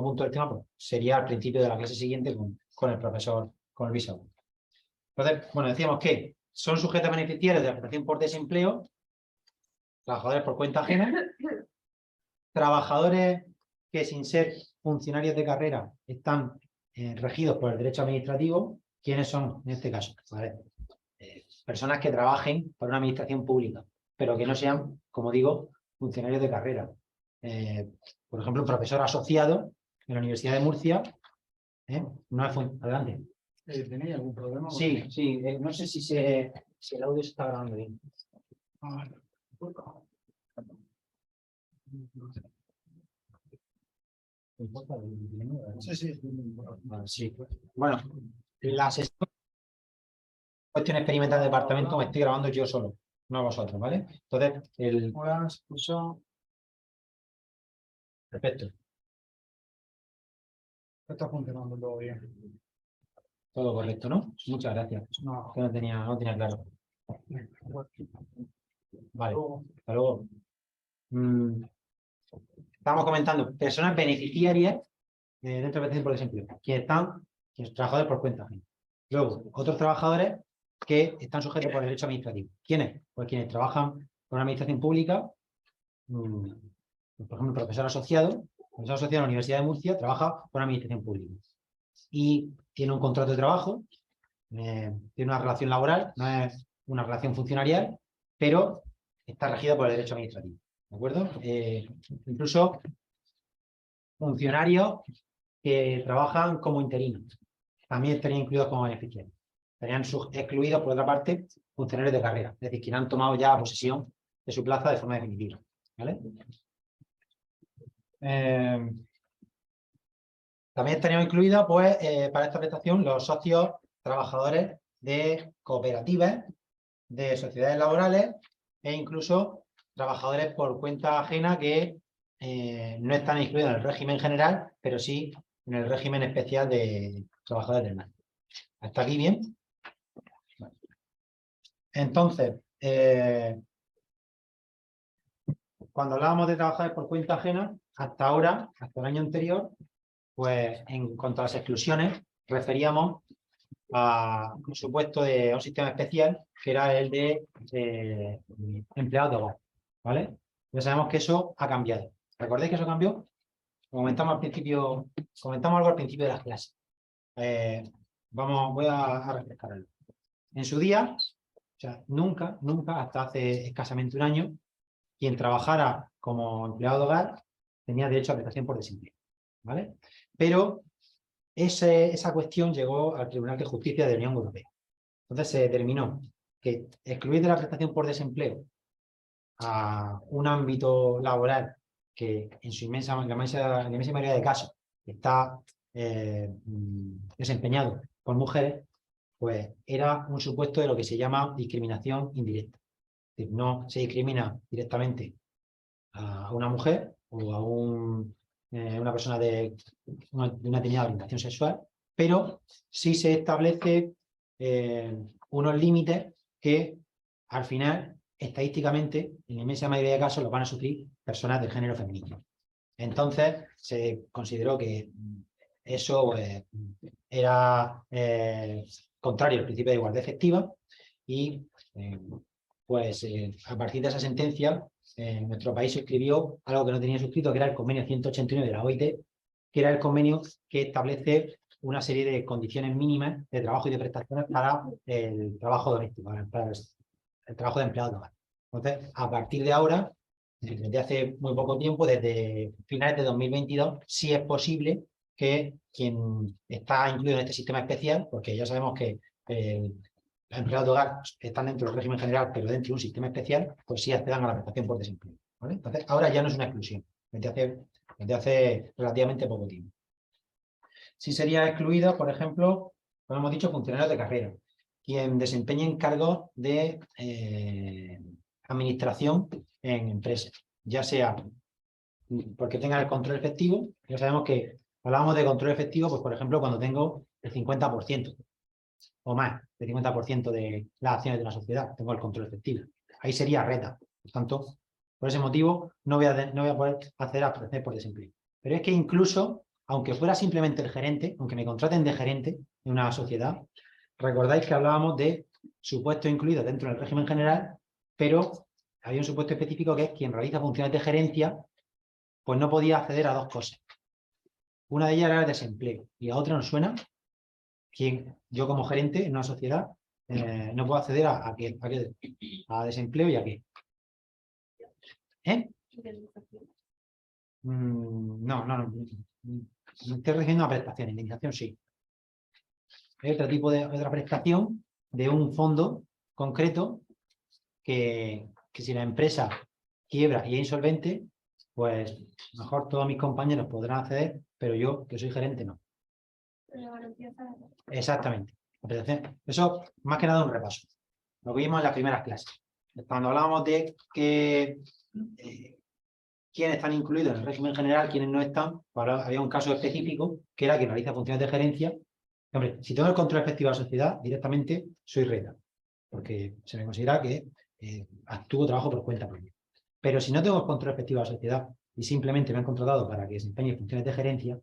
punto del tema, pues, sería al principio de la clase siguiente con el profesor, con el vicepresidente. Entonces, bueno, decíamos que son sujetos beneficiarios de la prestación por desempleo, trabajadores por cuenta ajena, trabajadores que sin ser funcionarios de carrera están regidos por el derecho administrativo. ¿Quiénes son en este caso? ¿Vale? Personas que trabajen para una administración pública, pero que no sean, como digo, funcionarios de carrera. Por ejemplo, un profesor asociado en la Universidad de Murcia, no es adelante. ¿Tenéis algún problema? Sí, sí, no sé si el audio se está grabando bien. Sí, sí. Sí. Bueno, la sesión cuestión experimental del departamento me estoy grabando yo solo, no vosotros, ¿vale? Entonces, Hola, escucho. Perfecto. Está funcionando todo bien. Todo correcto, ¿no? Muchas gracias. No. Que no tenía claro. Vale, hasta luego. Estamos comentando personas beneficiarias dentro de prestación por desempleo, quienes trabajadores por cuenta ajena. Luego, otros trabajadores que están sujetos por derecho administrativo. ¿Quiénes? Pues quienes trabajan por una administración pública, por ejemplo, profesor asociado en la Universidad de Murcia, trabaja por una administración pública. Y tiene un contrato de trabajo, tiene una relación laboral, no es una relación funcionarial, pero está regido por el derecho administrativo. ¿De acuerdo? Incluso funcionarios que trabajan como interinos también estarían incluidos como beneficiarios. Estarían excluidos, por otra parte, funcionarios de carrera, es decir, quienes han tomado ya posesión de su plaza de forma definitiva. ¿Vale? También estarían incluidos, pues, para esta prestación, los socios trabajadores de cooperativas, de sociedades laborales e incluso trabajadores por cuenta ajena que no están incluidos en el régimen general, pero sí en el régimen especial de trabajadores del mar. ¿Hasta aquí bien? Bueno. Entonces, cuando hablábamos de trabajadores por cuenta ajena, hasta ahora, hasta el año anterior, pues en cuanto a las exclusiones, referíamos a un supuesto de un sistema especial que era el de empleados de hogar, ¿vale? Ya sabemos que eso ha cambiado. ¿Recordáis que eso cambió? Comentamos algo al principio de las clases. Voy a refrescarlo. En su día, o sea, nunca, hasta hace escasamente un año, quien trabajara como empleado de hogar tenía derecho a prestación por desempleo, ¿vale? Pero esa cuestión llegó al Tribunal de Justicia de la Unión Europea. Entonces se determinó que excluir de la prestación por desempleo a un ámbito laboral que en su inmensa mayoría de casos está desempeñado por mujeres, pues era un supuesto de lo que se llama discriminación indirecta. Es decir, no se discrimina directamente a una mujer o a una persona de una determinada orientación sexual, pero sí se establece unos límites que al final, estadísticamente, en la inmensa mayoría de casos, los van a sufrir personas de género femenino. Entonces, se consideró que eso era contrario al principio de igualdad efectiva y, a partir de esa sentencia, nuestro país suscribió algo que no tenía suscrito, que era el convenio 189 de la OIT, que era el convenio que establece una serie de condiciones mínimas de trabajo y de prestaciones para el trabajo doméstico, para el trabajo de empleado de hogar. Entonces, a partir de ahora, desde hace muy poco tiempo, desde finales de 2022, sí es posible que quien está incluido en este sistema especial, porque ya sabemos que los empleados de hogar están dentro del régimen general, pero dentro de un sistema especial, pues sí accedan a la prestación por desempleo, ¿vale? Entonces, ahora ya no es una exclusión, desde hace relativamente poco tiempo. Sí sería excluida, por ejemplo, como hemos dicho, funcionarios de carrera, quien desempeñen cargos de administración en empresas, ya sea porque tengan el control efectivo. Ya sabemos que hablábamos de control efectivo, pues por ejemplo, cuando tengo el 50% o más del 50% de las acciones de una sociedad, tengo el control efectivo. Ahí sería reta. Por tanto, por ese motivo, no voy a poder acceder a prestación por desempleo. Pero es que incluso aunque fuera simplemente el gerente, aunque me contraten de gerente en una sociedad, recordáis que hablábamos de supuestos incluidos dentro del régimen general, pero había un supuesto específico que es quien realiza funciones de gerencia, pues no podía acceder a dos cosas. Una de ellas era el desempleo y a otra nos suena yo como gerente en una sociedad no puedo acceder a desempleo y a qué. ¿Eh? No. Me estoy refiriendo a prestación, indemnización sí. Hay otro tipo de otra prestación de un fondo concreto que si la empresa quiebra y es insolvente, pues mejor todos mis compañeros podrán acceder, pero yo, que soy gerente, no. Exactamente. Eso, más que nada, un repaso. Lo vimos en las primeras clases. Cuando hablábamos de quiénes están incluidos en el régimen general, quiénes no están, había un caso específico que era quien realiza funciones de gerencia. Hombre, si tengo el control efectivo de la sociedad, directamente soy reta, porque se me considera que actúo trabajo por cuenta propia. Pero si no tengo el control efectivo de la sociedad y simplemente me han contratado para que desempeñe funciones de gerencia,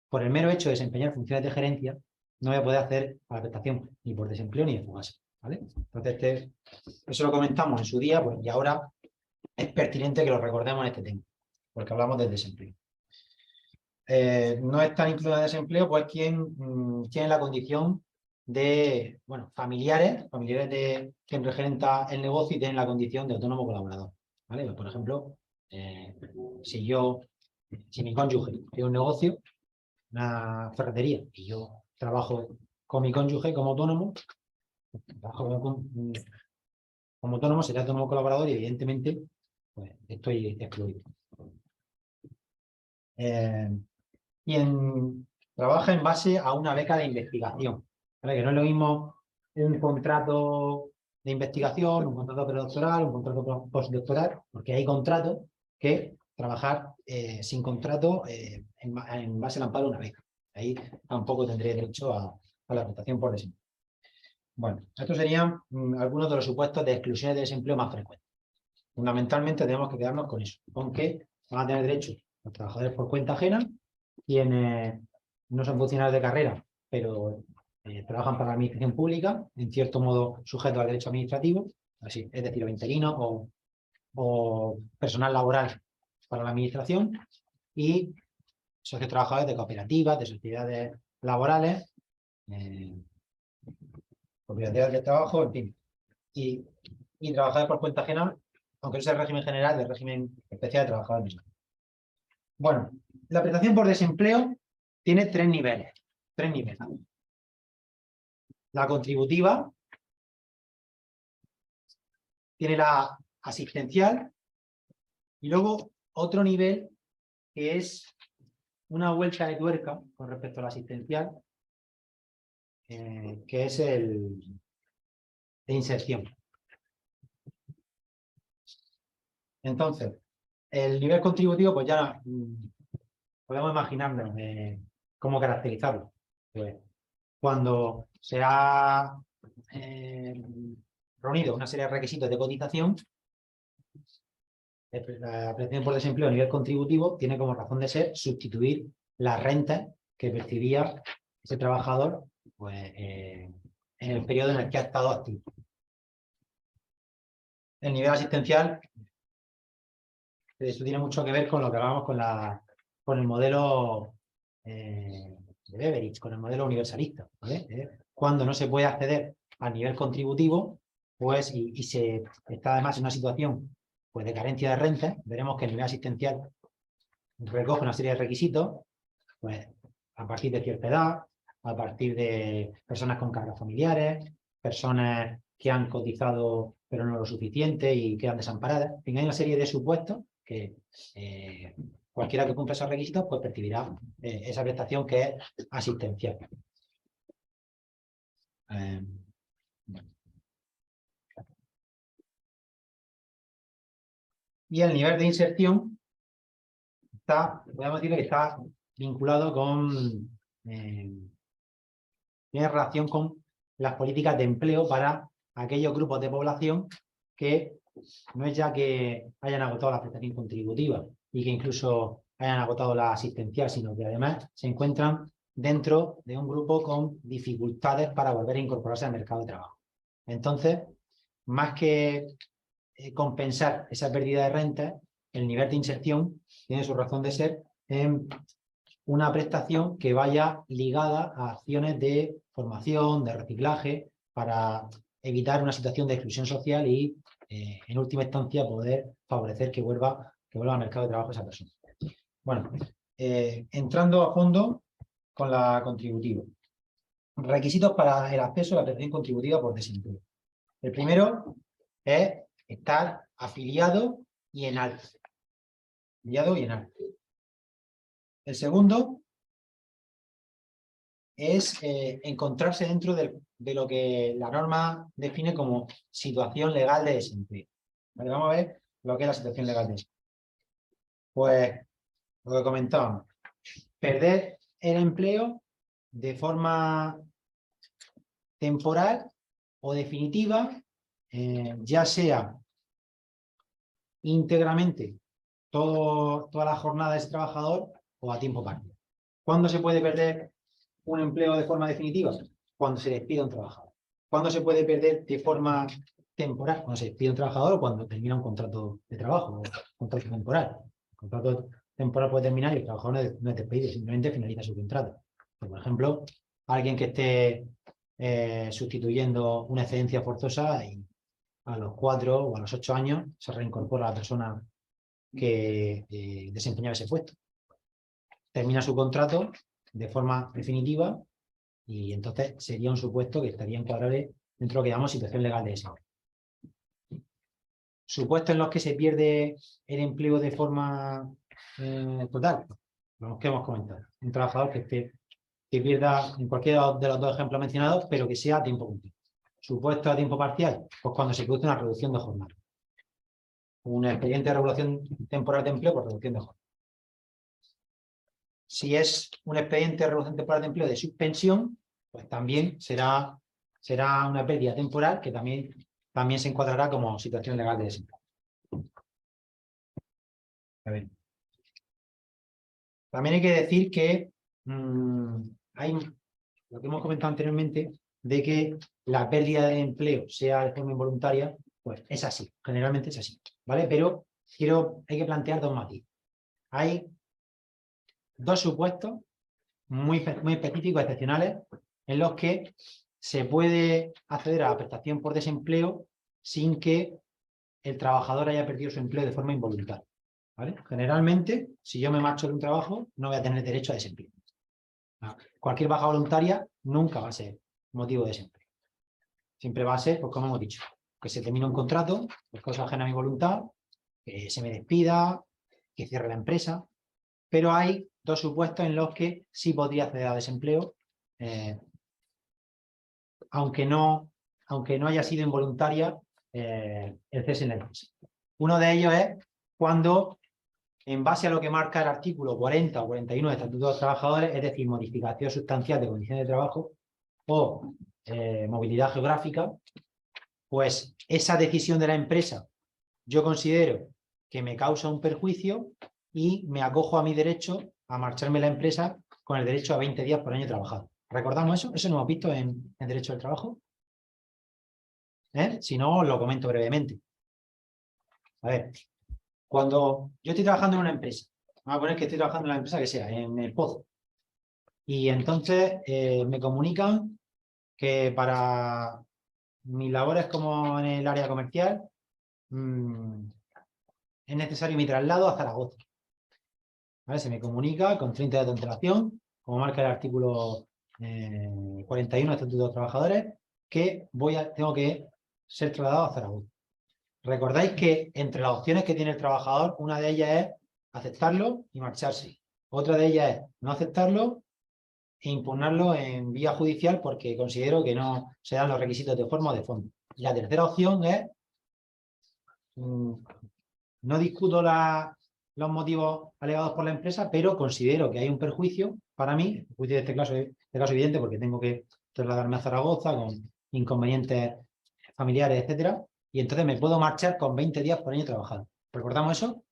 por el mero hecho de desempeñar funciones de gerencia, no voy a poder hacer a la prestación ni por desempleo ni de fugaza, ¿vale? Entonces, eso lo comentamos en su día, pues, y ahora es pertinente que lo recordemos en este tema, porque hablamos del desempleo. No está incluido en el desempleo, pues quien tiene la condición de, bueno, familiares de quien regenta el negocio y tienen la condición de autónomo colaborador, ¿vale? Pues, por ejemplo, si mi cónyuge tiene un negocio, una ferretería, y yo trabajo con mi cónyuge como autónomo, sería autónomo colaborador y evidentemente pues, estoy excluido. Quien trabaja en base a una beca de investigación, ¿vale? Que no es lo mismo un contrato de investigación, un contrato predoctoral, un contrato postdoctoral, porque hay contratos que trabajar sin contrato en base al amparo de una beca. Ahí tampoco tendría derecho a la prestación por desempleo. Bueno, estos serían algunos de los supuestos de exclusiones de desempleo más frecuentes. Fundamentalmente tenemos que quedarnos con eso, con que van a tener derecho los trabajadores por cuenta ajena, quienes no son funcionarios de carrera, pero trabajan para la administración pública, en cierto modo sujetos al derecho administrativo, así, es decir, interinos o personal laboral para la administración, y socios trabajadores de cooperativas, de sociedades laborales, cooperativas de trabajo, en fin, y trabajadores por cuenta ajena, aunque no sea el régimen general, del régimen especial de trabajadores. Bueno, la prestación por desempleo tiene tres niveles. La contributiva, tiene la asistencial y luego otro nivel que es una vuelta de tuerca con respecto a la asistencial, que es el de inserción. Entonces, el nivel contributivo, pues ya podemos imaginarnos cómo caracterizarlo. Pues, cuando se ha reunido una serie de requisitos de cotización, la prestación por desempleo a nivel contributivo tiene como razón de ser sustituir las rentas que percibía ese trabajador pues, en el periodo en el que ha estado activo. El nivel asistencial, eso tiene mucho que ver con lo que hablábamos con el modelo de Beveridge, con el modelo universalista, ¿vale? Cuando no se puede acceder al nivel contributivo, pues, y se está además en una situación pues, de carencia de renta, veremos que el nivel asistencial recoge una serie de requisitos, pues, a partir de cierta edad, a partir de personas con cargas familiares, personas que han cotizado pero no lo suficiente y quedan desamparadas. En fin, hay una serie de supuestos que cualquiera que cumpla esos requisitos pues percibirá esa prestación que es asistencial. Y el nivel de inserción podemos decir que está vinculado tiene relación con las políticas de empleo para aquellos grupos de población que no es ya que hayan agotado la prestación contributiva y que incluso hayan agotado la asistencial, sino que además se encuentran dentro de un grupo con dificultades para volver a incorporarse al mercado de trabajo. Entonces, más que compensar esa pérdida de renta, el nivel de inserción tiene su razón de ser en una prestación que vaya ligada a acciones de formación, de reciclaje, para evitar una situación de exclusión social y, en última instancia, poder favorecer que vuelva al mercado de trabajo esa persona. Bueno, entrando a fondo con la contributiva. Requisitos para el acceso a la prestación contributiva por desempleo. El primero es estar afiliado y en alta. Afiliado y en alta. El segundo es encontrarse dentro de lo que la norma define como situación legal de desempleo. ¿Vale? Vamos a ver lo que es la situación legal de desempleo. Pues lo que comentábamos, perder el empleo de forma temporal o definitiva, ya sea íntegramente toda la jornada de ese trabajador o a tiempo parcial. ¿Cuándo se puede perder un empleo de forma definitiva? Cuando se despide a un trabajador. ¿Cuándo se puede perder de forma temporal? Cuando se despide a un trabajador o cuando termina un contrato de trabajo, o contrato temporal. El contrato temporal puede terminar y el trabajador no es despedido, simplemente finaliza su contrato. Por ejemplo, alguien que esté sustituyendo una excedencia forzosa y a los 4 o a los 8 años se reincorpora la persona que desempeñaba ese puesto. Termina su contrato de forma definitiva y entonces sería un supuesto que estaría encuadrado dentro de lo que llamamos situación legal de desempleo. Supuestos en los que se pierde el empleo de forma total, los que hemos comentado. Un trabajador que pierda en cualquiera de los dos ejemplos mencionados, pero que sea a tiempo completo. Supuesto a tiempo parcial, pues cuando se produce una reducción de jornada. Un expediente de regulación temporal de empleo por reducción de jornada. Si es un expediente de regulación temporal de empleo de suspensión, pues también será una pérdida temporal que también se encuadrará como situación legal de desempleo. A ver. También hay que decir que hay lo que hemos comentado anteriormente, de que la pérdida de empleo sea de forma involuntaria, pues es así, generalmente es así, ¿vale? Pero hay que plantear dos matices. Hay dos supuestos muy específicos, excepcionales, en los que se puede acceder a la prestación por desempleo sin que el trabajador haya perdido su empleo de forma involuntaria, ¿vale? Generalmente, si yo me marcho de un trabajo, no voy a tener derecho a desempleo. Cualquier baja voluntaria nunca va a ser motivo de desempleo. Siempre va a ser, pues como hemos dicho, que se termine un contrato, por causa ajena a mi voluntad, que se me despida, que cierre la empresa, pero hay dos supuestos en los que sí podría acceder a desempleo, aunque no haya sido involuntaria el cese en la empresa. Uno de ellos es cuando, en base a lo que marca el artículo 40 o 41 del Estatuto de los Trabajadores, es decir, modificación sustancial de condiciones de trabajo o movilidad geográfica, pues esa decisión de la empresa yo considero que me causa un perjuicio y me acojo a mi derecho a marcharme de la empresa con el derecho a 20 días por año trabajado. ¿Recordamos eso? Eso lo hemos visto en el derecho del trabajo. Si no, lo comento brevemente. A ver, cuando yo estoy trabajando en una empresa, vamos a poner que estoy trabajando en la empresa que sea, en el Pozo, y entonces me comunican que para mis labores como en el área comercial es necesario mi traslado a Zaragoza. ¿Vale? Se me comunica con 30 días de antelación, como marca el artículo 41 del Estatuto de los Trabajadores, que tengo que ser trasladado a Zaragoza. Recordáis que entre las opciones que tiene el trabajador, una de ellas es aceptarlo y marcharse. Otra de ellas es no aceptarlo e impugnarlo en vía judicial porque considero que no se dan los requisitos de forma o de fondo. Y la tercera opción es no discuto los motivos alegados por la empresa, pero considero que hay un perjuicio para mí, el perjuicio de este caso evidente porque tengo que trasladarme a Zaragoza con inconvenientes familiares, etcétera, y entonces me puedo marchar con 20 días por año trabajado. ¿Recordamos eso?